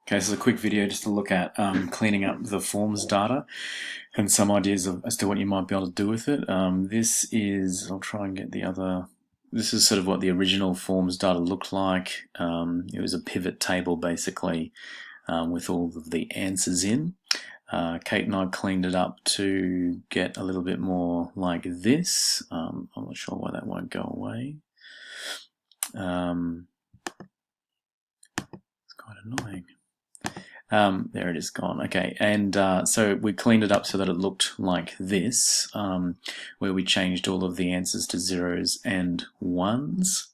Okay, this is a quick video just to look at cleaning up the forms data and some ideas as to what you might be able to do with it. I'll try and get this is sort of what the original forms data looked like. It was a pivot table basically with all of the answers in. Kate and I cleaned it up to get a little bit more like this. I'm not sure why that won't go away. It's quite annoying. There it is gone. Okay, and so we cleaned it up so that it looked like this, where we changed all of the answers to zeros and ones.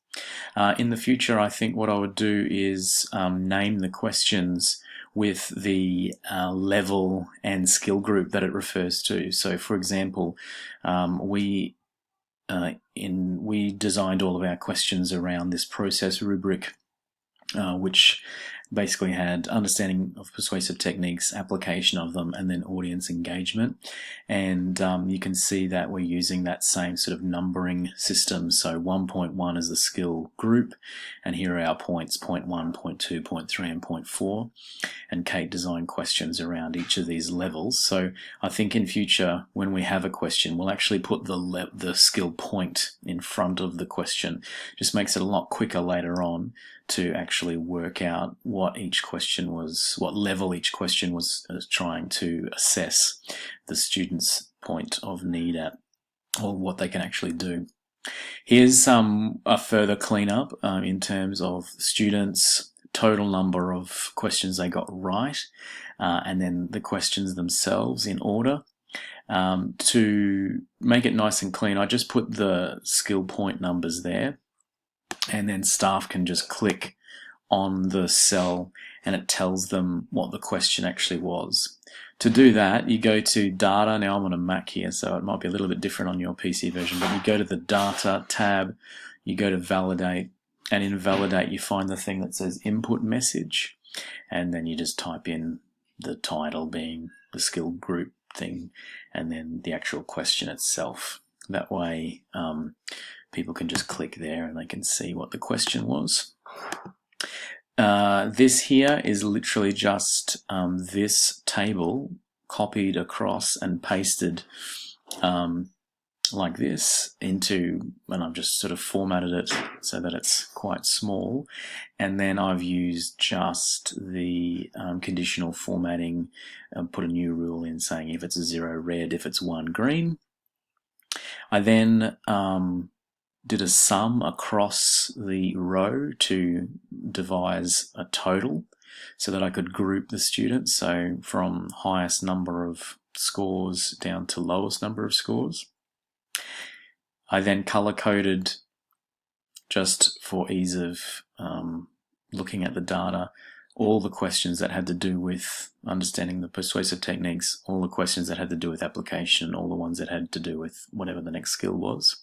In the future, I think what I would do is name the questions with the level and skill group that it refers to. So, for example, we designed all of our questions around this process rubric, which basically had understanding of persuasive techniques, application of them, and then audience engagement. And you can see that we're using that same sort of numbering system. So 1.1 is the skill group, and here are our points, point 1, point 2, point 3, and point 4. And Kate designed questions around each of these levels. So I think in future, when we have a question, we'll actually put the skill point in front of the question. Just makes it a lot quicker later on to actually work out what level each question was trying to assess the student's point of need at, or what they can actually do. Here's a further cleanup in terms of students, total number of questions they got right, and then the questions themselves in order. To make it nice and clean, I just put the skill point numbers there, and then staff can just click on the cell and it tells them what the question actually was. To do that, you go to data. Now I'm on a Mac here, so it might be a little bit different on your PC version, but you go to the data tab, you go to validate, and in validate you find the thing that says input message, and then you just type in the title being the skill group thing and then the actual question itself. That way people can just click there and they can see what the question was. This here is literally just this table copied across and pasted like this and I've just sort of formatted it so that it's quite small, and then I've used just the conditional formatting, put a new rule in saying if it's a 0 red, if it's 1 green. I then did a sum across the row to devise a total so that I could group the students, so from highest number of scores down to lowest number of scores. I then color-coded, just for ease of looking at the data, all the questions that had to do with understanding the persuasive techniques, all the questions that had to do with application, all the ones that had to do with whatever the next skill was.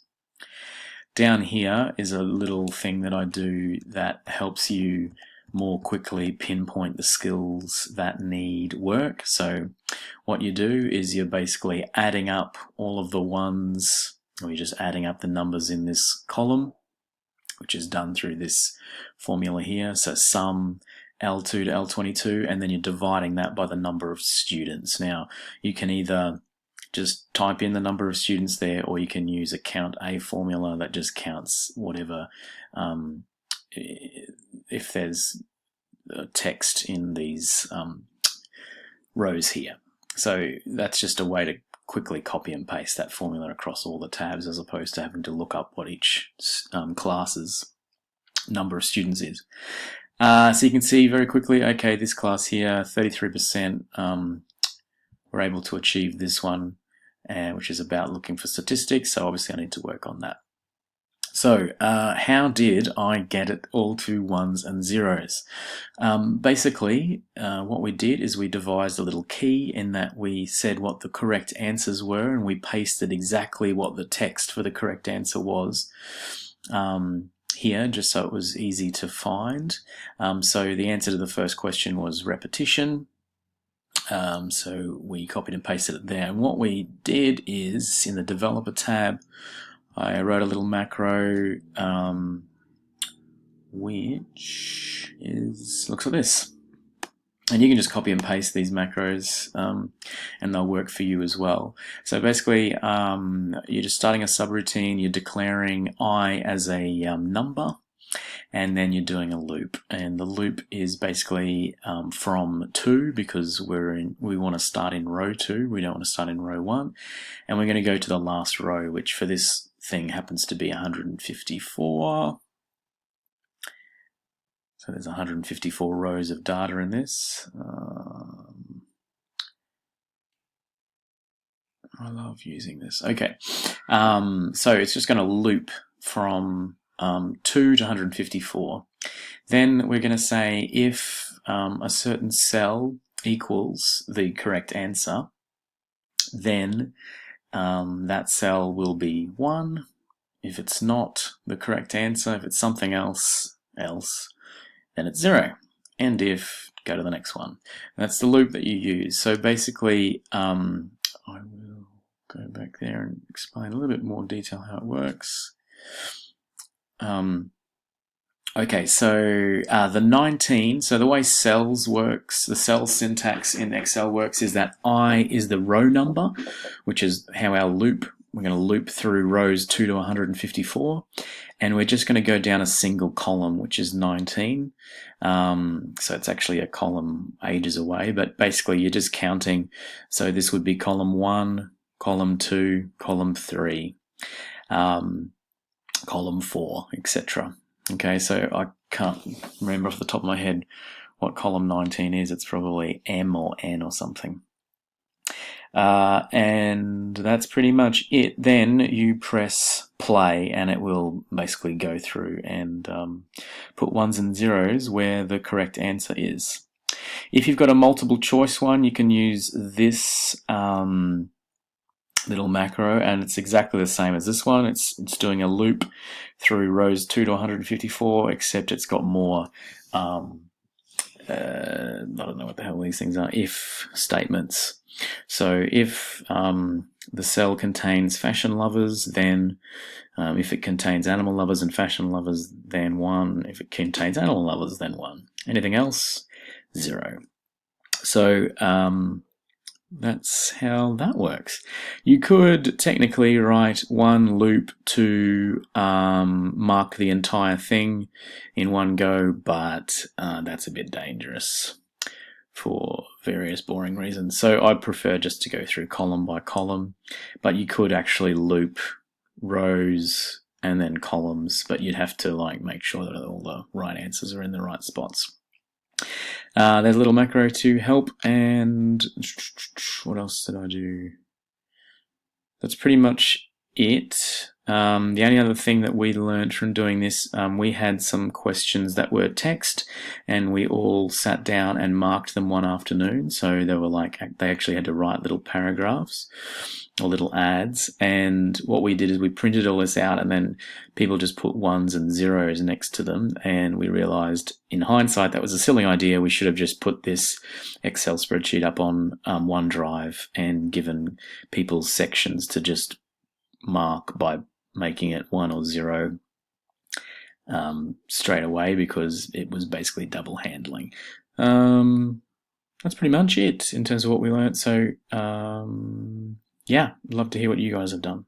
Down here is a little thing that I do that helps you more quickly pinpoint the skills that need work. So what you do is you're basically adding up all of the ones, or you're just adding up the numbers in this column, which is done through this formula here. So sum L2 to L22, and then you're dividing that by the number of students. Now, you can either just type in the number of students there, or you can use a count A formula that just counts whatever, if there's text in these rows here. So that's just a way to quickly copy and paste that formula across all the tabs, as opposed to having to look up what each class's number of students is. So you can see very quickly, okay, this class here, 33%, we're able to achieve this one, which is about looking for statistics, so obviously I need to work on that. So how did I get it all to ones and zeros? Basically, what we did is we devised a little key in that we said what the correct answers were, and we pasted exactly what the text for the correct answer was here, just so it was easy to find. So the answer to the first question was repetition. So we copied and pasted it there. And what we did is, in the developer tab, I wrote a little macro which looks like this. And you can just copy and paste these macros and they'll work for you as well. So basically, you're just starting a subroutine, you're declaring I as a number, and then you're doing a loop. And the loop is basically from 2, because we want to start in row 2, we don't want to start in row 1. And we're going to go to the last row, which for this thing happens to be 154. So there's 154 rows of data in this. I love using this. Okay, so it's just going to loop from 2 to 154. Then we're going to say if a certain cell equals the correct answer, then that cell will be 1. If it's not the correct answer, if it's something else, then it's 0. And if, go to the next one. And that's the loop that you use. So basically, I will go back there and explain a little bit more detail how it works. Okay, so the 19, so the way cells works, the cell syntax in Excel works is that I is the row number, which is how our loop, we're going to loop through rows 2 to 154, and we're just going to go down a single column, which is 19. So it's actually a column ages away, but basically you're just counting. So this would be column 1, column 2, column 3, column 4, etc. Okay, so I can't remember off the top of my head what column 19 is. It's probably M or N or something. And that's pretty much it. Then you press play and it will basically go through and put 1s and 0s where the correct answer is. If you've got a multiple choice one, you can use this little macro, and it's exactly the same as this one. It's doing a loop through rows 2 to 154, except it's got more I don't know what the hell these things are, if statements. So if the cell contains fashion lovers, then if it contains animal lovers and fashion lovers, then 1. If it contains animal lovers, then 1. Anything else, 0. So that's how that works. You could technically write one loop to mark the entire thing in one go, but that's a bit dangerous for various boring reasons. So I prefer just to go through column by column, but you could actually loop rows and then columns, but you'd have to make sure that all the right answers are in the right spots. There's a little macro to help, and what else did I do? That's pretty much it. The only other thing that we learned from doing this, we had some questions that were text, and we all sat down and marked them one afternoon. So they were they actually had to write little paragraphs or little ads. And what we did is we printed all this out, and then people just put 1s and 0s next to them. And we realized in hindsight that was a silly idea. We should have just put this Excel spreadsheet up on OneDrive and given people sections to just mark by making it 1 or 0 straight away, because it was basically double handling. That's pretty much it in terms of what we learned. So yeah, I'd love to hear what you guys have done.